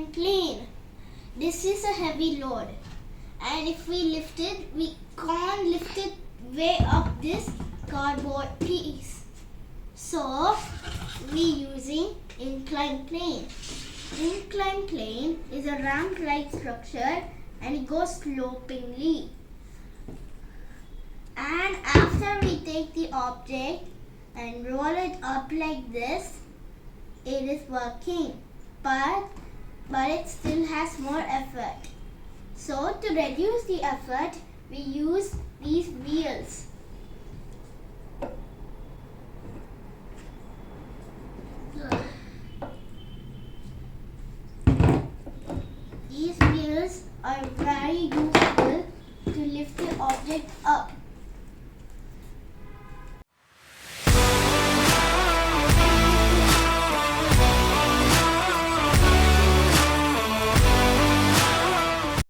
plane. This is a heavy load, and if we lift it, we can't lift it way up this cardboard piece. So we using inclined plane. Inclined plane is a ramp-like structure and it goes slopingly. And after we take the object and roll it up like this, it is working, but it still has more effort. So to reduce the effort, we use these wheels. These wheels are very useful to lift the object up.